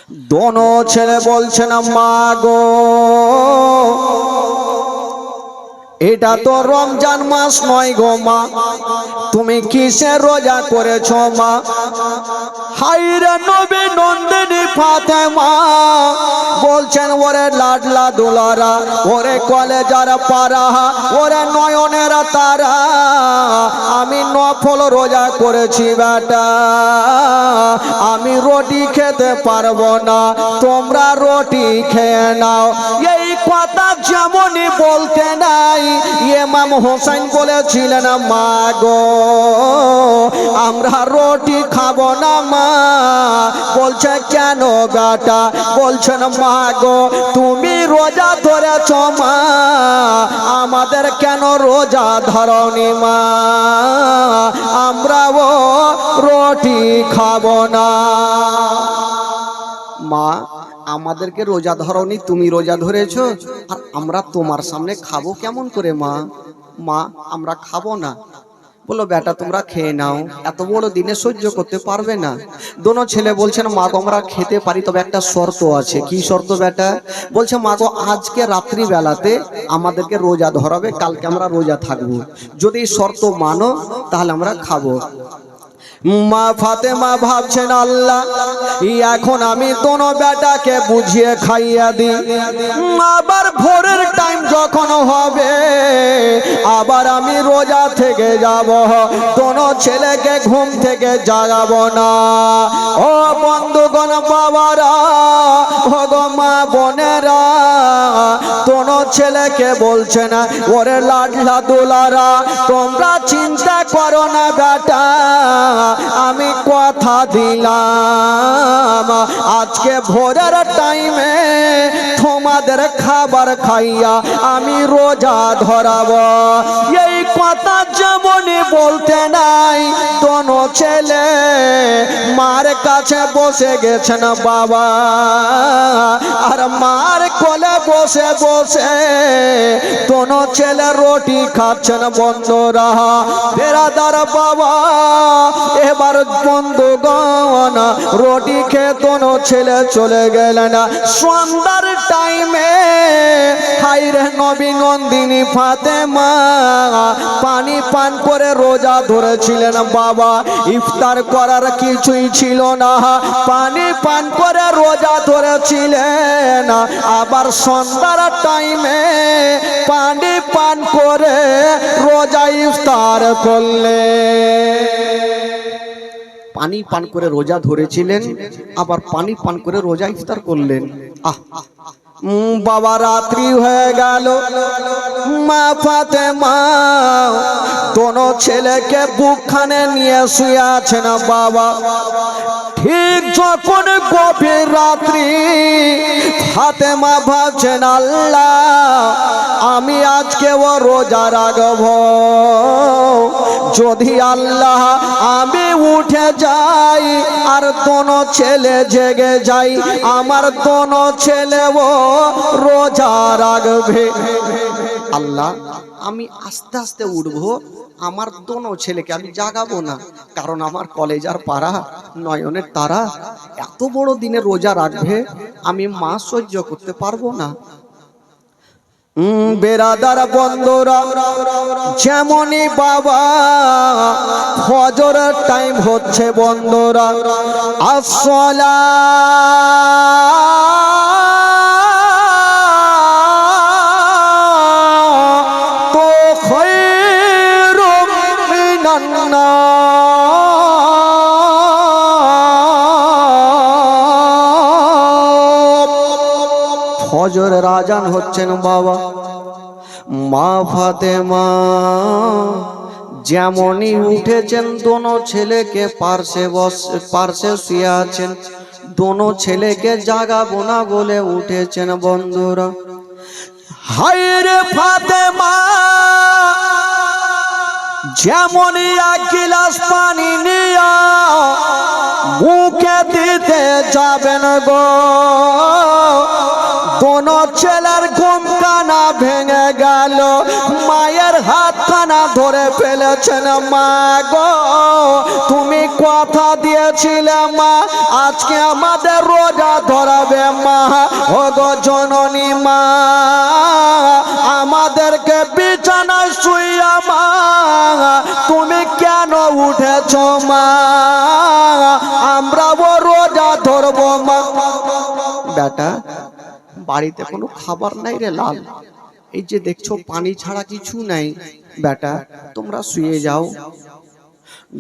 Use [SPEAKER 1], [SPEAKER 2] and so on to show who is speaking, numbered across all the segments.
[SPEAKER 1] দোনো ছেলে বলছেন মা গো এটা তো রমজান মাস নয় গো মা, তুমি কিসের রোজা করেছো মা? হায়রে নবী নন্দিনী ফাতেমা বলছেন ওরে লাডলা দুলারা, ওরে কলেজার পারা, ওরে নয়নের তারা, আমি নফল রোজা করেছি বেটা, আমি রুটি খেতে পারবো না, তোমরা রুটি খেয়ে নাও। এই কথা যেমনই বলতে নাই ইমাম হোসেন বলেছিলেন মা গো আমরা রুটি খাবো না মা। বলছে কেন বেটা? বলছেন মা গো তুমি রোজা ধরেছ মা, আমাদের কেন রোজা ধরনি মা, আমরাও রুটি খাবো না। মা আমাদেরকে রোজা ধরনি, তুমি রোজা ধরেছো, আর আমরা তোমার সামনে খাবো কেমন করে মা? মা আমরা খাবো না। বলো বেটা তোমরা খেয়ে নাও, এত বড় দিনে সহ্য করতে পারবে না। দোনো ছেলে বলছেন মা গো আমরা খেতে পারি, তবে একটা শর্ত আছে। কি শর্ত বেটা? বলছে মা গো আজকে রাত্রি বেলাতে আমাদেরকে রোজা ধরাবে, কালকে আমরা রোজা থাকবো, যদি শর্ত মানো তাহলে আমরা খাবো। মা ফাতেমা ভাবছেন আল্লাহ এখন আমি দোনো বেটাকে বুঝিয়ে খাইয়া দিই, আবার ভোরের টাইম যখন হবে আবার আমি রোজা থেকে যাব, দোনো ছেলেকে ঘুম থেকে জাগাবো না। ও বন্ধুগণ বাবারা, ও গো মা বোনেরা, দোনো ছেলেকে বলছে না ওরে লাডলা দুলারা তোমরা চিন্তা করো না বেটা, আমি কথা দিলাম আজকে ভোরের টাইমে তোমাদের খাবার খাইয়া আমি রোজা ধরাবো। এই কথা যেমনই বলতে নাই দোনো ছেলে মার কাছে বসে গেছেন বাবা, আর মার কোলে বসে বসে দোনো ছেলে রুটি খাচ্ছেন। বন্ধুরা বেরাদার বাবা এবার বন্ধুগণ রুটি খেয়ে দোনো ছেলে চলে গেলেন। সন্ধ্যার টাইমে হায়রে নবী নন্দিনী ফাতেমা পানি পান করে রোজা ধরেছিলেন বাবা, ইফতার করার কিছুই ছিল না, পানি পান করে রোজা ধরেছিলেন। আবার সন্ধ্যার টাইমে পানি পান করে রোজা ইফতার করলেন। পানি পান করে রোজা ধরেছিলেন, আবার পানি পান করে রোজা ইফতার করলেন। বাবা রাত্রি হয়ে গেল, মা ফাতেমা দোনো ছেলেকে বুকখানে নিয়ে শুয়ে আছেন বাবা। ঠিক যখন গভীর রাত্রি ফাতেমা ভাবছেন আল্লাহ আমি আজকে ও রোজা রাখব, যদি আল্লাহ আমি উঠে যাই আর দোনো ছেলে জেগে যাই, আমার দোনো ছেলেও রোজা রাখবে। আল্লাহ আমি আস্তে আস্তে উঠবো, আমার দোনো ছেলেকে আমি জাগাবো না, কারণ আমার কলেজার পাড়া নয়নের তারা এত বড় দিনে রোজা রাখবে, আমি মা সহ্য করতে পারবো না। বেরাদার বন্ধুরা যেমনই বাবা ফজরের টাইম হচ্ছে বন্ধুরা, আসসালা তো খায়রুম মিনান নাওম। ফজরের আজান হচ্ছেন বাবা। মা ফাতেমা যেমনই উঠেছেন দোনো ছেলেকে পার্শ্বে শুয়ে আছেন, দোনো ছেলেকে জাগাবো না বলে উঠেছেন বন্ধুরা। হায়রে ফাতেমা যেমনই এক গিলাস পানি নিয়া মুখে দিতে যাবেন গো, দোনো ছেলের ঘুম কানা ভেঙে গেল, মায়ের হাতখানা ধরে ফেলেছেন। মা গো তুমি কথা দিয়েছিলে মা আজকে আমাদের রোজা ধর ও গো জননী মা আমাদেরকে বিছানায় শুইয়া মা তুমি কেন উঠেছো মা আমরা ও রোজা ধরবো মা। বেটা বাড়িতে কোনো খাবার নাই রে লাল, এই যে দেখছো পানি ছাড়া কিছু নাই, বেটা তোমরা শুয়ে যাও।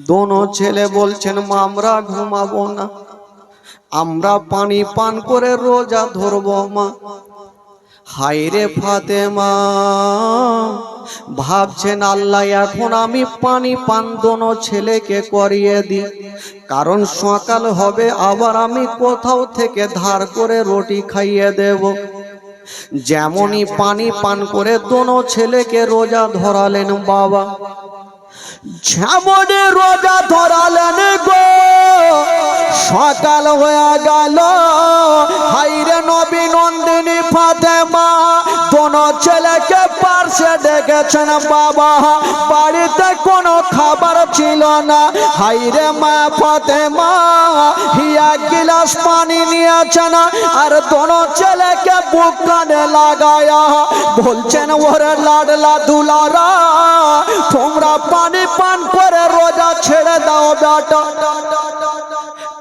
[SPEAKER 1] দোনো ছেলে বলছেন মা আমরা ঘুমাবো না, আমরা পানি পান করে রোজা ধরবো মা। হায় রে ফাতেমা ভাবছেন আল্লাহ এখন আমি পানি পান দোনো ছেলেকে করিয়ে দিই, কারণ সকাল হবে আবার আমি কোথাও থেকে ধার করে রুটি খাইয়ে দেব। যেমনই পানি পান করে দোনো ছেলেকে রোজা ধরালেন বাবা, যেমনই রোজা ধরালেন গো সকাল হয়ে গেল। হাইরে নবী নন্দিনী ফাতেমা দোনো ছেলেকে পার্শ্বে ডেকেছেন বাবা, বাড়িতে কোনো খাবার ছিল না। হাইরে মা ফাতেমা এক গিলাস পানি নিয়েছেন আর দোনো ছেলেকে বুক কানে লাগায়া বলছেন ওরে লাডলা দুলারা তোমরা পানি পান করে রোজা ছেড়ে দাও বেটা,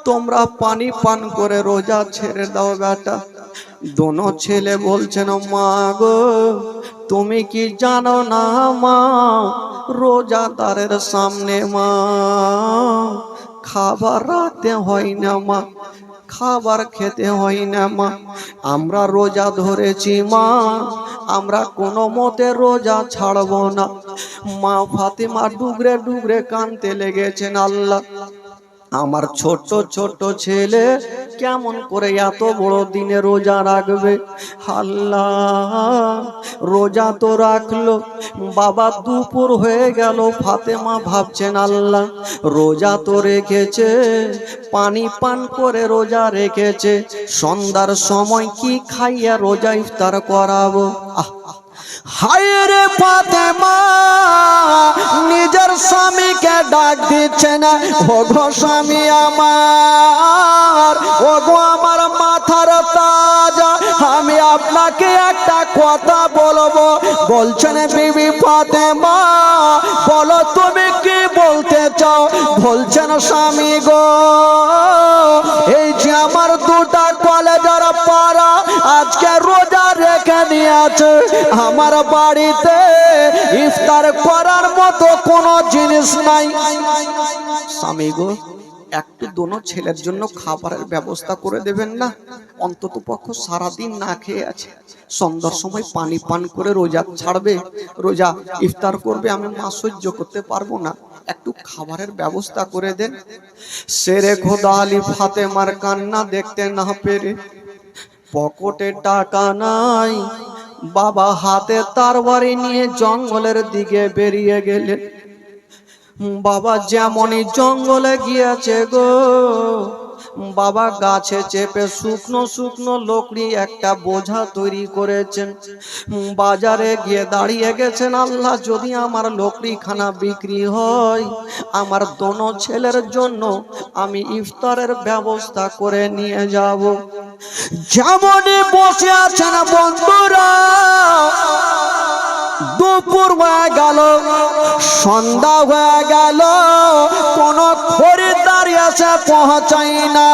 [SPEAKER 1] তোমরা পানি পান করে রোজা ছেড়ে দাও বেটা। দোনো ছেলে বলছেন মা গো তুমি কি জানো না মা রোজাদারের সামনে মা খাবার রাখতে হয় না মা, খাবার খেতে হয় না মা, আমরা রোজা ধরেছি মা আমরা কোনো মতে রোজা ছাড়বো না। মা ফাতেমা ডুগরে ডুগরে কাঁদতে লেগেছেন আল্লাহ আমার ছোট ছোট ছেলে কেমন করে এত বড় দিনে রোজা রাখবে। আল্লাহ রোজা তো রাখলো বাবা দুপুর হয়ে গেল, ফাতেমা ভাবছেন আল্লাহ রোজা তো রেখেছে পানি পান করে রোজা রেখেছে, সন্ধ্যার সময় কি খাইয়া রোজা ইফতার করাবো। হায় রে ফাতেমা নিজের স্বামীকে ডাক দিচ্ছে না, ওগো স্বামী আমার ওগো আমার মাথার তাজ আমি আপনাকে একটা কথা বলবো। বলছেন বিবি ফাতেমা বলো তুমি কি বলতে চাও। বলছেন স্বামী গো এই যে আমার দুটা কলেজের পাড়া আজকে রোজা রেখে নিয়েছে, আমার বাড়িতে ইফতার করার মতো কোনো জিনিস নাই। স্বামী গো একটু দোনো ছেলের জন্য খাবারের ব্যবস্থা করে দেবেন না, অন্তত পক্ষ সারাদিন না খেয়ে আছে, সন্ধ্যার সময় পানি পান করে রোজা ছাড়বে রোজা ইফতার করবে, আমি মা সহ্য করতে পারবো না, একটু খাবারের ব্যবস্থা করে দেন। শেরে খোদা আলী ফাতেমার কান্না দেখতে না পেরে পকেটে টাকা নাই বাবা হাতে তরবারি নিয়ে জঙ্গলের দিকে বেরিয়ে গেলেন। বাবা যেমনই জঙ্গলে গিয়েছে গো বাবা গাছে চেপে শুকনো শুকনো লকড়ি একটা বোঝা তৈরি করেছেন, বাজারে গিয়ে দাঁড়িয়ে গেছেন আল্লাহ যদি আমার লকড়ি খানা বিক্রি হয় আমার দোনো ছেলের জন্য আমি ইফতারের ব্যবস্থা করে নিয়ে যাব। যেমনই বসে আছেন বন্ধুরা দুপুর হয়ে গেল সন্ধ্যা হয়ে গেল কোন খরিদ্দার এসে পৌঁছাই না।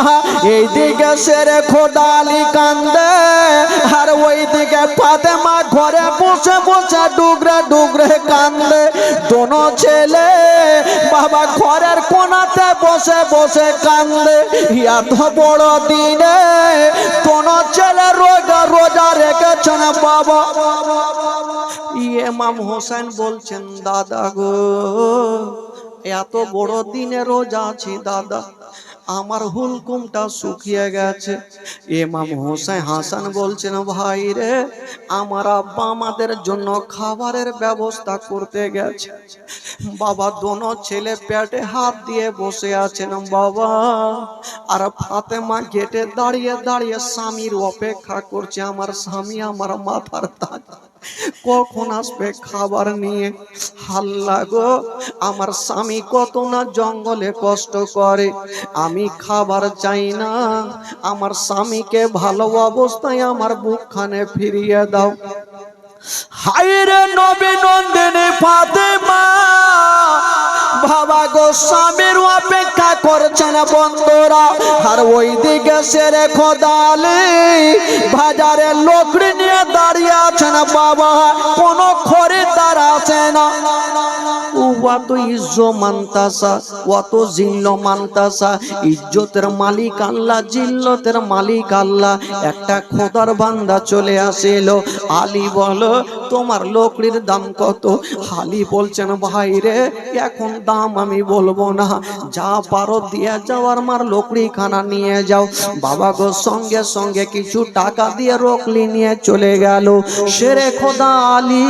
[SPEAKER 1] এইদিকে শেরে খোদা আলী কান্দে আর ওইদিকে ফাতেমা ঘরে বসে বসে ডুগরে ডুগরে কান্দে। দোনো ছেলে বাবা ঘরের কোনাতে বসে বসে কান্দে। এত বড় দিনে দোনো ছেলে রোজা রেখেছেন বাবা। ইমাম হোসেন বলছেন দাদা গো এত বড় দিনে রোজা আছি দাদা আমার হুলকুমটা শুকিয়ে গেছে। ইমাম হোসেন হাসান বলছেন ভাই রে আমার আব্বা আমাদের জন্য খাবারের ব্যবস্থা করতে গেছে। বাবা দোনো ছেলে পেটে হাত দিয়ে বসে আছেন বাবা, আর ফাতেমা গেটে দাঁড়িয়ে দাঁড়িয়ে স্বামীর অপেক্ষা করছে, আমার স্বামী আমার মাথার তাজ কখন আসবে খাবার নিয়ে। আল্লাহ গো, আমার স্বামী কত না জঙ্গলে কষ্ট করে, আমি খাবার চাই না, আমার স্বামীকে ভালো অবস্থায় আমার বুকখানে ফিরিয়ে দাও। হায়রে নবী নন্দিনী ফাতেমা, বাবা গো স্বামীর অপেক্ষা করছেন বন্ধুরা। আর ওই দিকে সেরে খোদা আলী বাজারে লোকড়ি নিয়ে দাঁড়িয়ে আছেন বাবা, কোনো খরিদ্দার আছে না। অত ইজ্জত মানতাসা, অত জিল্ল মানতাসা, ইজ্জতের মালিক আল্লাহ, জিল্লতের মালিক আল্লাহ। একটা খোদার বান্দা চলে আসিল। আলী বলো তোমার লোকড়ির দাম কত? আলী বলছেন ভাই রে, এখন দাম আমি বলবো না, যা পারো দিয়ে যাও আর মার লোকড়ি খানা নিয়ে যাও। বাবা গো সঙ্গে সঙ্গে কিছু টাকা দিয়ে রকলি নিয়ে চলে গেল। সেরে খোদা আলী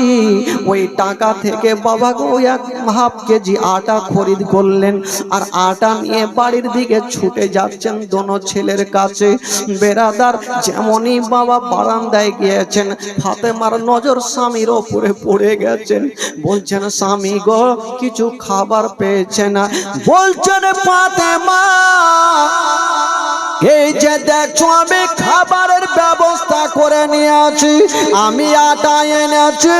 [SPEAKER 1] ওই টাকা থেকে বাবা গো এক হাফ কেজি আটা খরিদ করলেন, আর আটা নিয়ে বাড়ির দিকে ছুটে যাচ্ছেন দোনো ছেলের কাছে। বেরাদার যেমনই বাবা বারান্দায় গিয়েছেন, ফাতেমার নজর স্বামীর ওপরে পড়ে গেছেন। বলছেন স্বামী গো কিছু খাবার পেয়েছে না? বলছেন ফাতেমা এই যে দেখছো আমি খাবারের ব্যবস্থা করে নিয়েছি, আমি আটা এনেছি,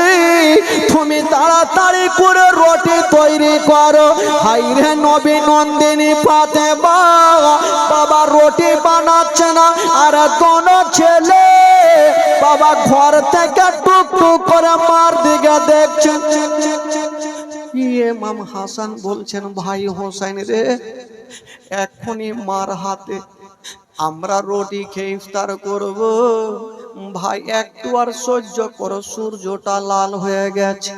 [SPEAKER 1] তুমি তাড়াতাড়ি করে রুটি তৈরি করো। হাইরে নবী নন্দিনী ফাতেমা, বাবা রুটি বানাচ্ছে না, আর দোনো ছেলে বাবা ঘর থেকে টুকটুক করে মার দিকে দেখছেন। ইমাম হাসান বলছেন ভাই হোসেন রে, এখনই মার হাতে আমরা রুটি খেয়ে ইফতার করব। ভাই একটু আর সহ্য করো, সূর্যটা লাল হয়ে গেছে।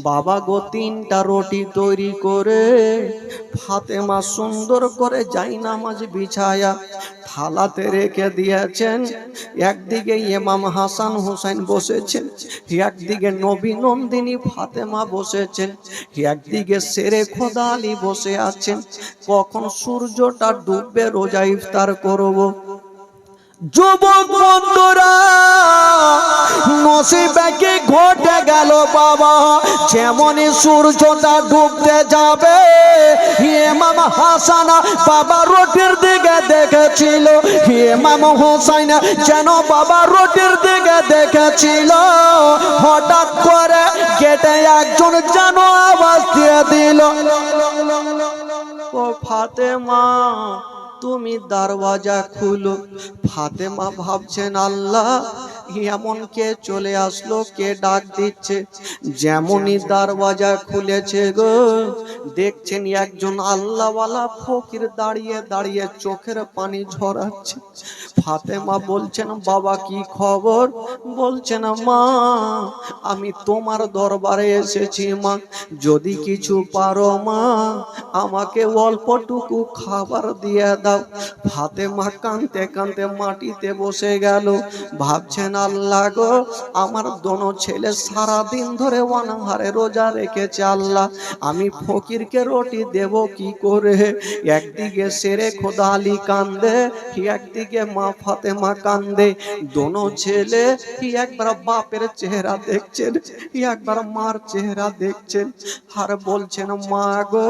[SPEAKER 1] বাবা গো তিনটা রুটি তৈরি করে ফাতেমা সুন্দর করে জায়নামাজ বিছায়া থালাতে রেখে দিয়েছেন। একদিকে ইমাম হাসান হোসেন বসেছেন, একদিকে নবী নন্দিনী ফাতেমা বসেছেন, একদিকে সেরে খোদা আলী বসে আছেন। কখন সূর্যটা ডুববে রোজা ইফতার করব। যুবক বন্ধুরা নসিবে কি ঘটে গেল বাবা, যেমনই সূর্যটা ডুবতে যাবে ইমাম হাসান বাবা রুটির দিকে দেখেছিল, ইমাম হোসেন যেন বাবা রুটির দিকে দেখেছিল। হঠাৎ করে গেটে একজন যেন আওয়াজ দিয়ে দিল, ও ফাতেমা তুমি দরওয়াজা খুলো। ফাতেমা ভাবছেন আল্লাহ এমন কে চলে আসলো, কে ডাক দিচ্ছে। যেমনই দরওয়াজা খুলেছে গো, দেখছেন একজন আল্লাহওয়ালা ফকির দাঁড়িয়ে দাঁড়িয়ে চোখের পানি ঝরাচ্ছে। ফাতেমা বলছেন বাবা কি খবর? বলছেন মা আমি তোমার দরবারে এসেছি মা, যদি কিছু পারো মা আমাকে অল্পটুকু খাবার দিয়ে দাও। ফাতেমা কাঁদতে কাঁদতে মাটিতে বসে গেল। ভাবছেন আল্লাহ গো, আমার দোনো ছেলে সারা দিন ধরে অনাহারে রোজা রেখেছে, আল্লাহ আমি ফকিরকে রুটি দেব কি করে? একদিকে সেরে খোদা আলী কান্দে, একদিকে মা ফাতেমা কান্দে। দোনো ছেলে একবার বাপের চেহারা দেখছেন, একবার মার চেহারা দেখছেন, আর বলছেন মা গো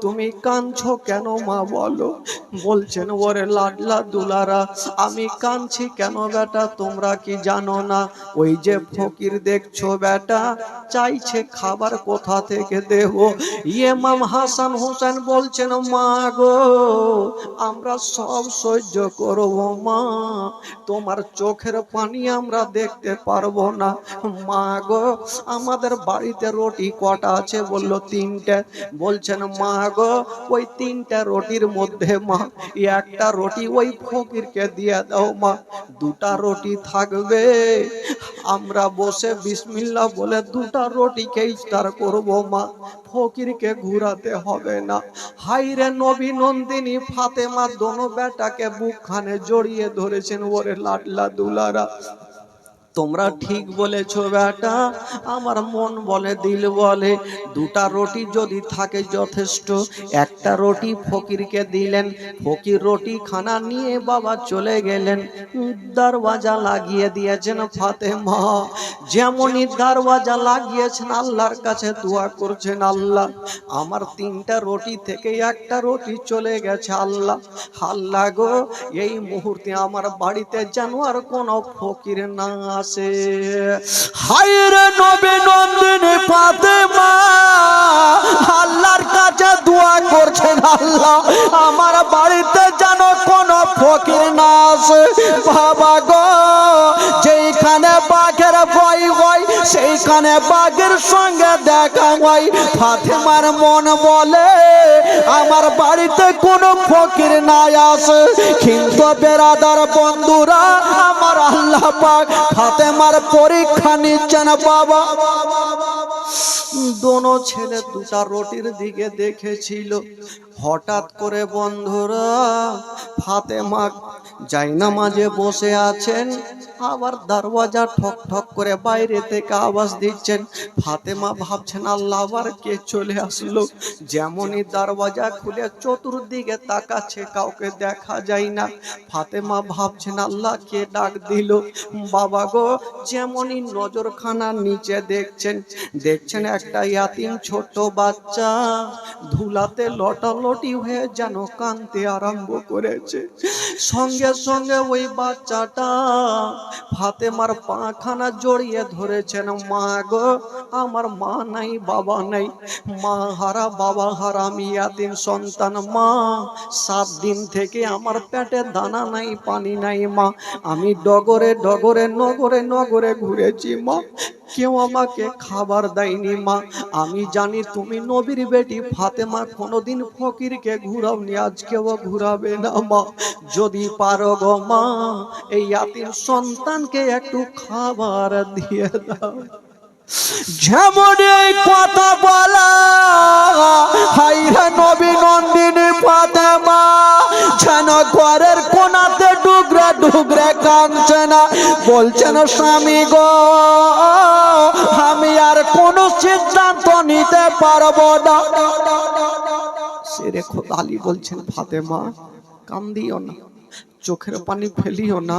[SPEAKER 1] তুমি কাঁদছো কেন মা বলো? বলছেন ওরে লাডলা দুলারা আমি কাঁদছি কেন বেটা তোমরা কি জানো না? ওই যে ফকির দেখছো বেটা চাইছে খাবার কোথা থেকে দেব। ইমাম হাসান হোসেন বলছেন মা গো আমরা সব সহ্য করব মা, তোমার চোখের পানি আমরা দেখতে পারবো না। মা গো আমাদের বাড়িতে রুটি কটা আছে? বললো তিনটে। বলছেন মা গো ওই তিনটা রুটির মধ্যে মা একটা রুটি ওই ফকিরকে দিয়ে দাও মা, দুটা রুটি থাকবে, আমরা বসে বিসমিল্লাহ বলে দুটা রুটিকে ইফতার করব মা, ফকিরকে ঘুরাতে হবে না। হাইরে নবী নন্দিনী ফাতেমা দোনো বেটাকে বুকখানে জড়িয়ে ধরেছেন, ওরে লাডলা দুলারা তোমরা ঠিক বলেছো বেটা, আমার মন বলে দিল বলে দুটা রুটি যদি থাকে যথেষ্ট। একটা রুটি ফকিরকে দিলেন, ফকির রুটি খানা নিয়ে বাবা চলে গেলেন। দরওয়াজা লাগিয়ে দিয়েছেন ফাতেমা, যেমনই দরওয়াজা লাগিয়েছেন আল্লাহর কাছে দোয়া করছেন, আল্লাহ আমার তিনটা রুটি থেকে একটা রুটি চলে গেছে, আল্লাহ আল্লাহ গো এই মুহূর্তে আমার বাড়িতে যেন আর কোনো ফকির না আসে। হায়রে নবী নন্দিনী ফাতেমা আল্লাহর কাছে দোয়া করছেন, আল্লাহ আমার বাড়িতে যেন কোনো ফকির না আসে। বাবা গো যেইখানে বাঘের ভয় হয় সেইখানে বাঘের সঙ্গে দেখা হয়। ফাতেমার মন বলে আমার বাড়িতে কোনো ফকির না আসে, কিন্তু বেরাদার বন্ধুরা আমার আল্লাহ পাক ফাতেমার পরীক্ষা নিচ্ছেন। বাবা দোনো ছেলে দুটা রুটির দিকে দেখেছিল, হঠাৎ করে বন্ধুরা ফাতেমা জায়নামাজে বসে আছেন, আবার দরওয়াজা ঠক ঠক করে বাইরে থেকে আওয়াজ দিচ্ছেন। ফাতেমা ভাবছেন আল্লাহ আবার কে চলে আসলো। যেমনই দরওয়াজা খুলে চতুর্দিকে তাকাচ্ছে, কাউকে দেখা যায় না। ফাতেমা ভাবছেন আল্লাহ কে ডাক দিল। বাবা গো যেমনই নজরখানা নিচে দেখছেন একটা ইয়াতিম ছোট বাচ্চা ধুলাতে লটালটি হয়ে যেন কাঁদতে আরম্ভ করেছে। সঙ্গে সঙ্গে ওই বাচ্চাটা ফাতেমার পাখানা জড়িয়ে ধরেছেন। মা গো আমার মা নাই বাবা নাই, মা হারা বাবা হারা, আমি ইয়াতিম সন্তান। মা 7 দিন থেকে আমার পেটে দানা নাই পানি নাই মা, আমি ডগরে ডগরে নগরে নগরে ঘুরেছি মা, কেউ আমাকে খাবার দেয়নি মা। আমি জানি তুমি নবীর বেটি ফাতেমা কোনোদিন ফকিরকে ঘুরাওনি, আজকেও ঘুরাবে না মা। যদি পারো গো মা এই ইয়াতিম সন্তানকে একটু খাবার দিয়ে দাও। যেমন এই কথা বলা হায়রে নবী নন্দিনী ফাতেমা যেন ঘরের কোনাতে ডুগরে ডুগরে কাঁদছে না, বলছেন স্বামী গো আমি আর কোনো সিদ্ধান্ত নিতে পারবো না। সেরে খোদা আলী বলছেন ফাতেমা কান্দিও না, চোখের পানি ফেলিও না।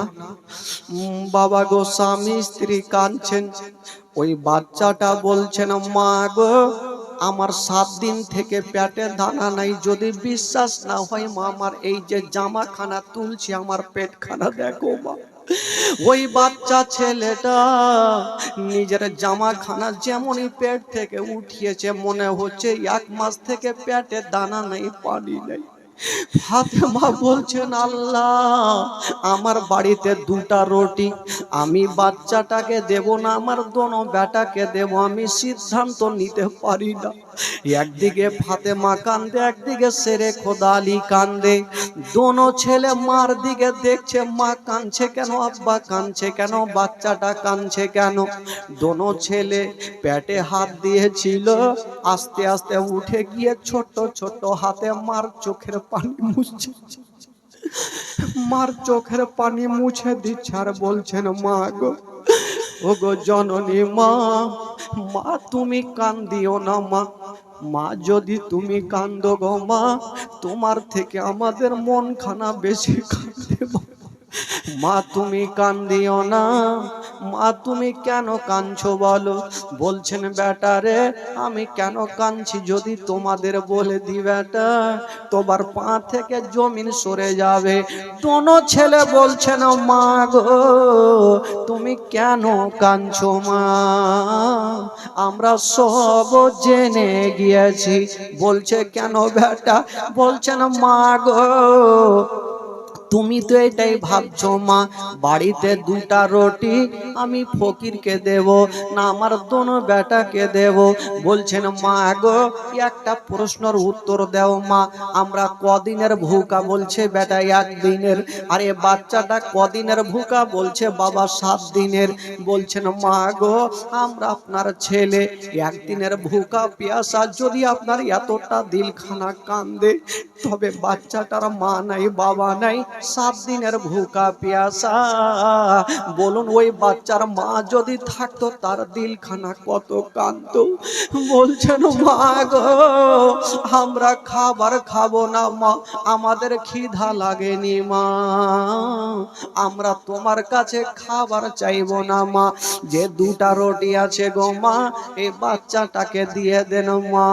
[SPEAKER 1] বাবা গো স্বামী স্ত্রী কাঁদছেন। ওই বাচ্চাটা বলছেন মা গো আমার 7 দিন থেকে পেটে দানা নাই, যদি বিশ্বাস না হয় মা আমার এই যে জামাখানা তুলছি আমার পেটখানা দেখো মা। ওই বাচ্চা ছেলেটা নিজের জামাখানা যেমনই পেট থেকে উঠিয়েছে মনে হচ্ছে 1 মাস থেকে পেটে দানা নেই পানি নেই। ফাতেমা বলছেন আল্লাহ আমার বাড়িতে দুটা রুটি, আমি বাচ্চাটাকে দেব না আমার দোনো বেটাকে দেব, আমি সিদ্ধান্ত নিতে পারি না। একদিকে ফাতেমা কান্দে, একদিকে সেরে খোদা আলী কান্দে। দোনো ছেলে মার দিকে দেখছে, মা কাঁদছে কেন, আব্বা কাঁদছে কেন, বাচ্চাটা কাঁদছে কেন। দোনো ছেলে পেটে হাত দিয়েছিল, আস্তে আস্তে উঠে গিয়ে ছোট ছোট হাতে মার চোখের পানি মুছছে, মার চোখের পানি মুছে দিচ্ছে আর বলছেন মা গো ও গো জননী মা, মা তুমি কান্দিও না মা, মা যদি তুমি কান্দো গো মা তোমার থেকে আমাদের মন খানা বেশি কাঁদে মা, তুমি কান্দিও না মা, তুমি কেন কাঁদছো বলো। বলছেন বেটা রে আমি কেন কাঁদছি যদি তোমাদের বলে দি বেটা তোমার পা থেকে জমিন সরে যাবে। দোনো ছেলে বলছেন মা গো তুমি কেন কাঁদছো মা, আমরা সব জেনে গিয়েছি। বলছে কেন বেটা, বলছেন মা গো তুমি তো এটাই ভাবছো মা বাড়িতে দুটা রুটি আমি ফকিরকে দেব না আমার দোনো বেটাকে দেব। বলছেন মা গো একটা প্রশ্নের উত্তর দাও মা, আমরা কদিনের ভুকা, বলছে বেটা 1 দিনের। আরে বাচ্চাটা কদিনের ভুকা, বলছে বাবা 7 দিনের। বলছেন মা গো আমরা আপনার ছেলে 1 দিনের ভুকা পিয়াসা, যদি আপনার এতটা দিলখানা কান্দে তবে বাচ্চাটার মা নাই বাবা নাই 7 দিনের ভুকা পিয়াসা। বলুন ওই বাচ্চার মা যদি থাকতো তার দিলখানা কত কাঁদতো। বলছেন মা গো আমরা খাবার খাবো না মা, আমাদের খিদা লাগেনি মা, আমরা তোমার কাছে খাবার চাইবো না মা, যে 2টা রুটি আছে গো মা এই বাচ্চাটাকে দিয়ে দেন মা।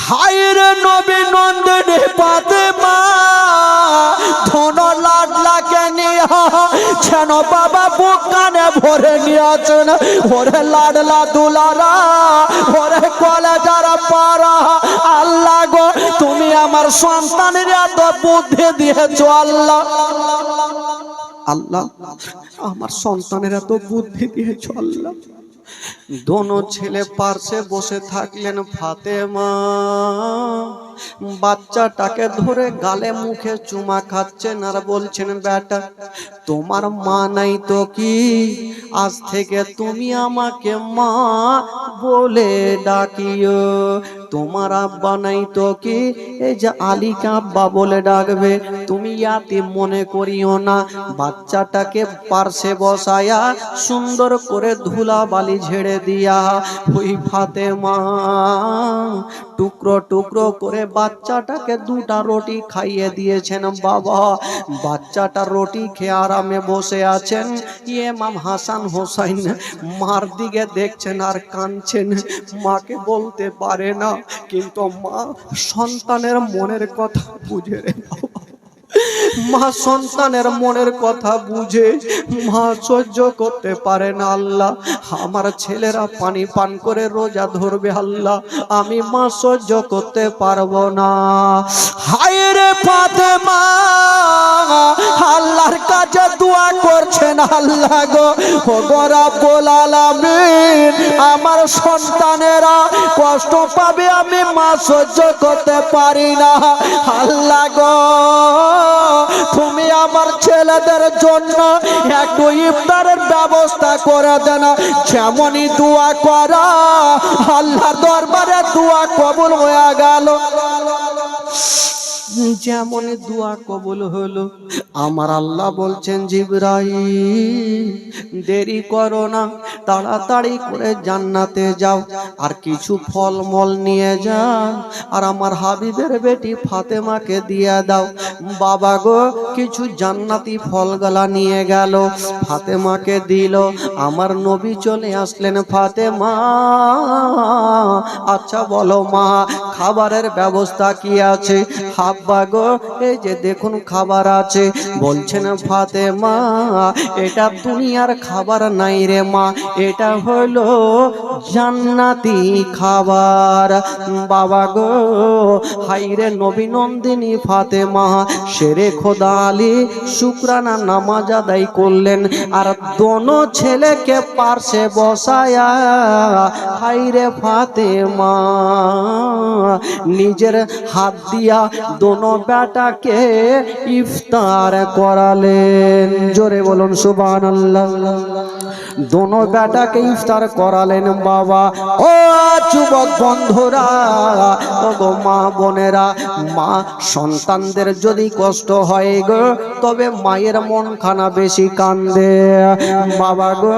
[SPEAKER 1] হায়রে নবী নন্দিনী ফাতেমা ধন লাডলাকে নিয়ে যেন বাবা বুক কানে ভরে নিয়েছেন। ওরে লাডলা দুলারা, ওরে কলেজার পারা, আল্লাহ গো তুমি আমার সন্তানের এত বুদ্ধি দিয়েছো আল্লাহ, আল্লাহ আমার সন্তানের এত বুদ্ধি দিয়েছো আল্লাহ। দোনো ছেলে পাশে বসে থাকলেন। ফাতেমা বাচ্চাটাকে ধরে গালে মুখে চুমা খাচ্ছেন আর বলছেন বেটা তোমার মা নাই তো কি, আজ থেকে তুমি আমাকে মা বলে ডাকিও। তোমার আব্বা নাই তো কি, এই যে আলীকে আব্বা বলে ডাকবে। তুমি ইয়াতি মনে করিও না। বাচ্চাটাকে পার্শ্বে বসায়া সুন্দর করে ধুলা বালি ঝেড়ে দিয়া ওই ফাতেমা টুকরো টুকরো করে বাচ্চাটাকে 2টা রুটি খাইয়ে দিয়েছেন। বাবা বাচ্চাটা রুটি খেয়ে আরামে বসে আছেন। ইমাম হাসান হোসাইন মার দিকে দেখছেন আর কাঁদছেন। মাকে বলতে পারে না, কিন্তু মা সন্তানের মনের কথা বুঝে রে বাবা, মা সন্তানের মনের কথা বুঝে, মা সহ্য করতে পারে না। আল্লাহ আমার ছেলেরা পানি পান করে রোজা ধরবে, আল্লাহ আমি মা সহ্য করতে পারবো না। হায়রে ফাতেমা আল্লাহর কাছে দোয়া করছেন, আল্লাহ গো ওগো রব্বুল আলামিন আমার সন্তানেরা কষ্ট পাবে, আমি মা সহ্য করতে পারি না। আল্লাহ গো তুমি আমার ছেলেদের জন্য একটু ইফতারের ব্যবস্থা করে দেন। যেমনই দোয়া করা আল্লাহর দরবারে দোয়া কবুল হয়ে গেল। যেমন দোয়া কবুল হলো, আমার আল্লাহ বলছেন জিবরাইল দেরি করো না, তাড়াতাড়ি করে জান্নাতে যাও আর কিছু ফলমূল নিয়ে যাও আর আমার হাবিবের বেটি ফাতেমাকে দিয়ে দাও। বাবা গো কিছু জান্নাতি ফলগুলা নিয়ে গেল, ফাতেমাকে দিল। আমার নবী চলে আসলেন। ফাতেমা আচ্ছা বলো মা খাবারের ব্যবস্থা কি আছে? আব্বা গো এই যে দেখুন খাবার আছে। বলছেন ফাতেমা এটা দুনিয়ার খাবার নাই রে মা, এটা হলো জান্নাতি খাবার। বাবা গো হাইরে নবী নন্দিনী ফাতেমা শেরে খোদা আলী শুকরানা নামাজ আদায় করলেন আর দোনো ছেলেকে পাশে বসায়া হাইরে ফাতেমা নিজের হাত দিয়া দোনো বেটাকে ইফতার করালেন। জোরে বলুন সুবহানাল্লাহ। দোনো বেটাকে ইফতার করালেন। বাবা ও যুবক বন্ধুরা, ও গো মা বোনেরা, মা সন্তানদের যদি কষ্ট হয় গো তবে মায়ের মন খানা বেশি কান্দে। বাবা গো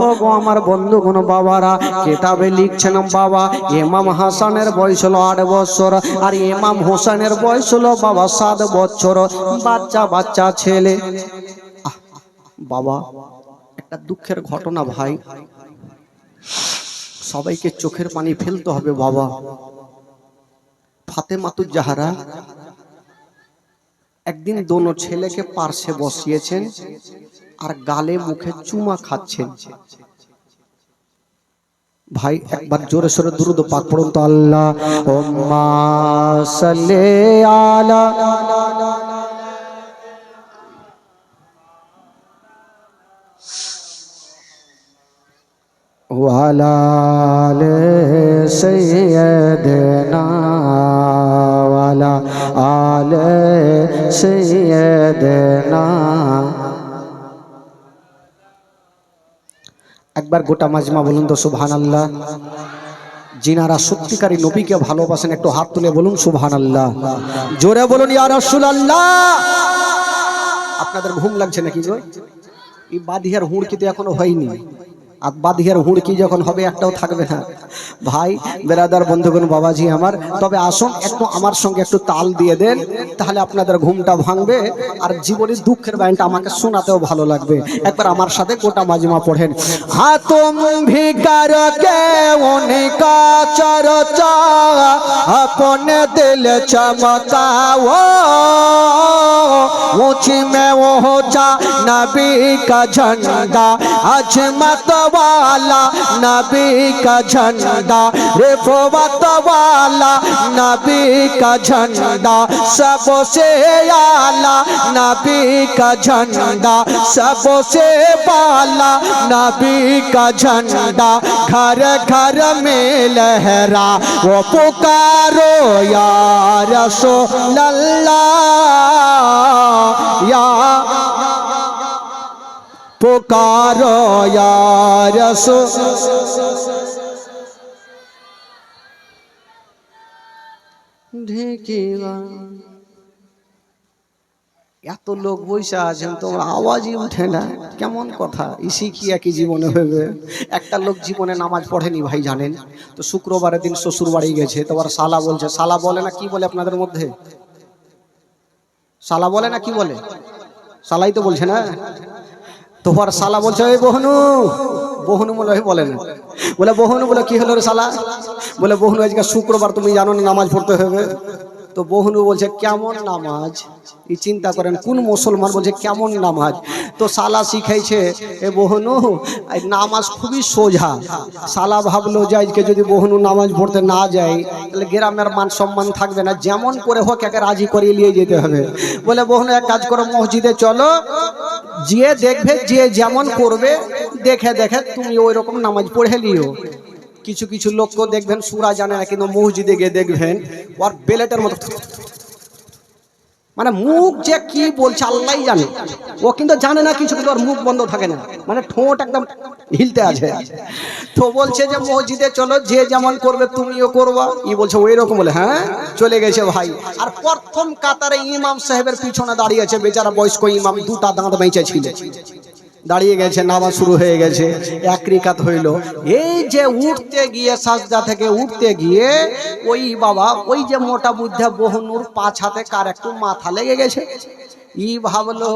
[SPEAKER 1] ও গো আমার বন্ধুগণ বাবারা কিতাবে লিখছেন বাবা ইমাম হাসানের বয়স হলো 8 বছর আর ইমাম হোসেনের বয়স হলো বাবা 7 বছর। বাচ্চা বাচ্চা ছেলে। বাবা একটা দুঃখের ঘটনা ভাই, সবাইকে চোখের পানি ফেলতে হবে বাবা। ফাতেমাতুজ জাহরা একদিন দোনো ছেলেকে পার্শ্বে বসিয়েছেন আর গালে মুখে চুমা খাচ্ছেন। ভাই একবার জোরে সোরে দুরূদ পাক পড়ুন তো। আল্লাহুম্মা সাল্লি আলা ওয়ালা আলে সাইয়্যিদিনা ওয়ালা আলে সাইয়্যিদিনা। একবার গোটা মাজমা বলুন তো সুবহানাল্লাহ। जिनारा सत्यिकारी नबी के भालोबासेन एकटु हाथ तुले बोलुन सुबहानाल्लाह। जोरे बोलुन या रासूलुल्लाह। আপনাদের ঘুম লাগছে নাকি গো? এই বাদিহার হুড়কি তো এখনো হয়নি, আর বাদিহার হুড়কি যখন হবে একটাও থাকবে না। ভাই বেরাদার বন্ধুগণ বাবাজি আমার, তবে আসুন একটু আমার সঙ্গে একটু তাল দিয়ে দেন, তাহলে আপনাদের ঘুমটা ভাঙবে আর জীবনের দুঃখের বাইনটা আমাকে শোনাতেও ভালো লাগবে। একবার আমার সাথে গোটা মাজমা পড়েন। হ্যাঁ তুম ভিকার কে উনকা চর্চা अपने दिल चमकाओ ऊंची में वो ऊंचा नबी का झंडा अजमत वाला नबी का झंडा रिफवत वाला नबी का झंडा सबसे आला नबी का झंडा सबसे बाला नबी का झंडा घर घर में लहरा वो पुकारो या रसूल अल्लाह या पुकारो या रसूल। ঢেকিবা এত লোক বসে আছেন তোমার আওয়াজই উঠে না, কেমন কথা? ইসি কি একই জীবনে হবে? একটা লোক জীবনে নামাজ পড়েনি ভাই জানেন তো, শুক্রবারের দিন শ্বশুর বাড়ি গেছে, তোমার শালা বলছে, শালা বলে না কি বলে আপনাদের মধ্যে? শালা বলে না কি বলে? শালাই তো বলছে না। তোমার শালা বলছে ওই বহনু, বহনু মনে হয় বলে না, বলে বহনু, বলে কি হলো রে শালা? বলে বহনু আজকে শুক্রবার তুমি জানো না নামাজ পড়তে হবে। তো বহনু বলছে কেমন নামাজ? এই চিন্তা করেন কোন মুসলমান বলছে কেমন নামাজ? তো শালা শিখাইছে এ বহনু নামাজ খুবই সোজা। শালা ভাবলো যে আজকে যদি বহনু নামাজ পড়তে না যায় তাহলে গ্রামের মান সম্মান থাকবে না, যেমন করে হোক একে রাজি করিয়ে নিয়ে যেতে হবে। বলে বহনু এক কাজ করো, মসজিদে চলো, যে দেখবে যে যেমন করবে দেখে দেখে তুমি ওই রকম নামাজ পড়ে লিও। কিছু কিছু লোককে দেখবেন সূরা জানে না, কিন্তু মসজিদে গিয়ে দেখবেন ওর বেলেটের মতো, মানে মুখ যে কি বলছে আল্লাহই জানে, ও কিন্তু জানে না কিছু, কিন্তু ওর মুখ বন্ধ থাকে না, মানে ঠোঁট একদম হিলতে আছে। তো বলছে যে মসজিদে চলো, যে যেমন করবে তুমিও করবা। ই বলছে ওই রকম, বলে হ্যাঁ চলে গেছে ভাই। আর প্রথম কাতারে ইমাম সাহেবের পিছনে দাঁড়িয়ে আছে বেচারা বয়স্ক ইমাম, দুটা দাঁত বেঁচে ছিল, দাঁড়িয়ে গেছে, নামাজ শুরু হয়ে গেছে, এক রিকাত হইল। এই যে উঠতে গিয়ে সাজদা থেকে উঠতে গিয়ে ওই বাবা ওই যে মোটা বুদ্ধা বহনুর পাছাতে কার একটু মাথা লেগে গেছে। ই ভাবলো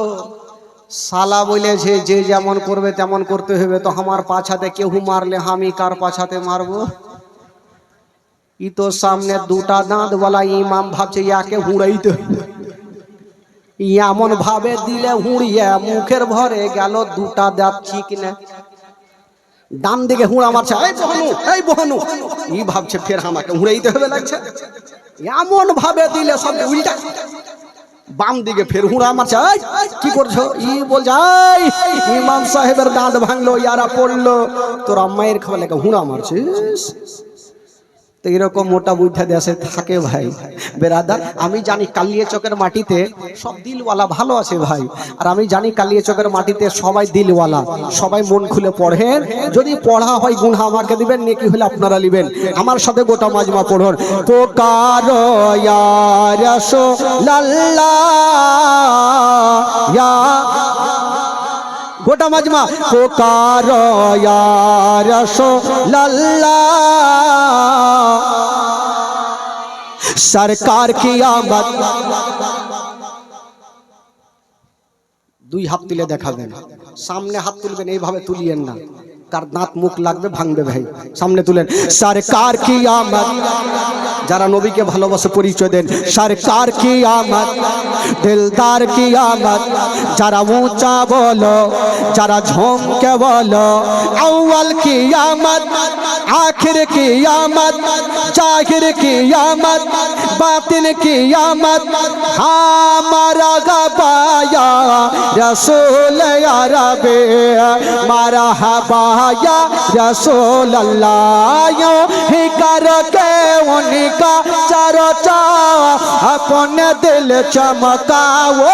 [SPEAKER 1] শালা বলেছে যে যেমন করবে তেমন করতে হবে, তো আমার পাছাতে কেউ মারলে আমি কার পাছাতে মারবো? ই তো সামনে দুটা দাঁত বলা ইমাম ভাবছে ইয়াকে হুড়াইতে, এমন ভাবে দিলে হুড়িয়ে মুখের ভরে গেল দুটা দাঁত ঠিক না। ডান দিকে হুড়া মারছে, এই বহনু এই বহনু, ই ভাবছে ফের আমাকে হুড়াইতে হবে লাগছে, এমন ভাবে দিলে সব উল্টা। বাম দিকে ফের হুড়া মারছে, এই কি করছো? ই বলছে ইমাম সাহেবের দাঁত ভাঙলো, ইয়ারা পড়লো, তোর মায়ের খাবার লেগে হুড়া মারছিস। তো এরকম মোটা বুদ্ধা দেশে থাকে ভাই বেরাদার। আমি জানি কালিয়া চকের মাটিতে সব দিলওয়ালা ভালো আছে ভাই, আর আমি জানি কালিয়া চকের মাটিতে সবাই দিলওয়ালা, সবাই মন খুলে পড়েন। যদি পড়া হয় গুনাহ আমাকে দিবেন, নেকি হলে আপনারা নেবেন। আমার সাথে গোটা মাজমা পড়ুন। পুকারো ইয়া রাসূলুল্লাহ ইয়া, গোটা মাজমা পুকারো ইয়া রাসূলুল্লাহ सरकार की आमद। দুই হাত তুলে দেখাবেন, সামনে হাত তুলবেন, এইভাবে তুলিয়েন না, কার দাঁত মুখ লাগবে ভাঙবে ভাই। সামনে তুলেন, সরকার কি আমদ। যারা নবীকে ভালোবাসে পরিচয় দেন, সরকার কি আমদ, দিলদার কি আমদ। যারা ऊंचा বলো, যারা ঝমকে বলো, अव्वल की आमद, आखिर की आमद, जाहिर की आमद, बातिन की आमद। हमारा गबाया रसूल अरबे मरहबा या रसूल अल्लाह, यूं ही करके उनका चर्चा अपने दिल चमकाओ।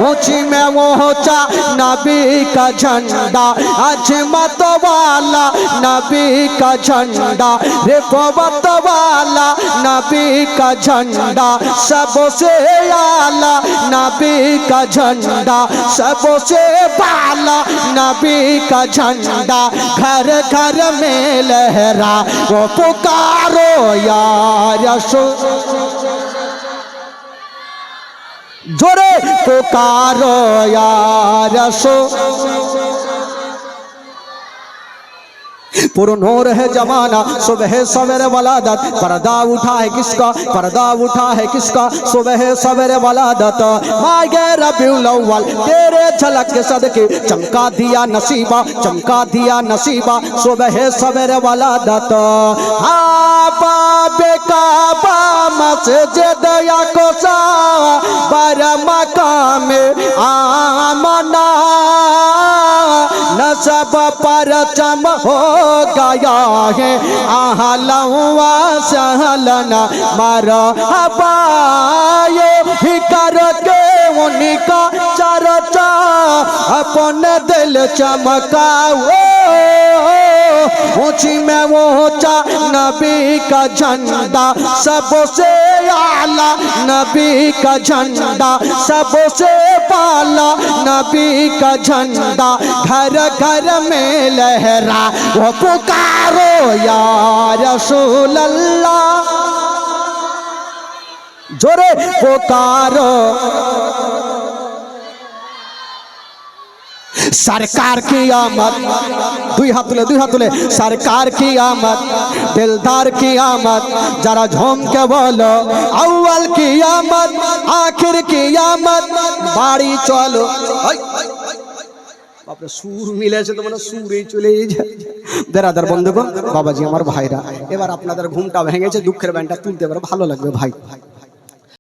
[SPEAKER 1] ऊंची में ऊंचा नबी का झंडा, अजमत वाला नबी का झंडा, रिफवत वाला नबी का झंडा, सबसे आला नबी का झंडा, सबसे बाला नबी का झंडा, घर घर में लहरा वो पुकारो या रसूल, जोरे पुकारो या रसूल। पुरनूर है जमाना, सुबह सवेरे वलादत, पर्दा उठा है किसका, पर्दा उठा है किसका, सुबह सवेरे वलादत। मागे रबीउल अव्वल तेरे झलक के सदके चमका दिया नसीबा, चमका दिया नसीबा, सुबह सवेरे वलादत। बाबे काबा मस्जिद या कोसा पर मकाम आमना, नसब पर चम हो गया है आहलन व सहलन मरहबा। ही करके उनका चर्चा अपने दिल चमकाओ। ऊंची में ऊंचा नबी का झंडा, सबसे आला नबी का झंडा, सबसे बाला नबी का झंडा, घर घर में लहरा वो पुकारो या रसूल अल्लाह, जोरे पुकारो। सरकार की आमद, दुई हाथ तुले, सरकार की आमद, दिलदार की आमद, जरा झूम के बोलो अव्वल की आमद, आखिर की आमद, बाड़ी चलो। বাপরে সুর মিলেছে তো মানে সুরেই চলে যায়। বেরাদার বন্ধুগণ, বাবাজি আমার ভাইরা, এবার আপনাদের ঘুমটা ভেঙেছে, দুঃখের ব্যানটা তুলতে পারে, ভালো লাগবে ভাই।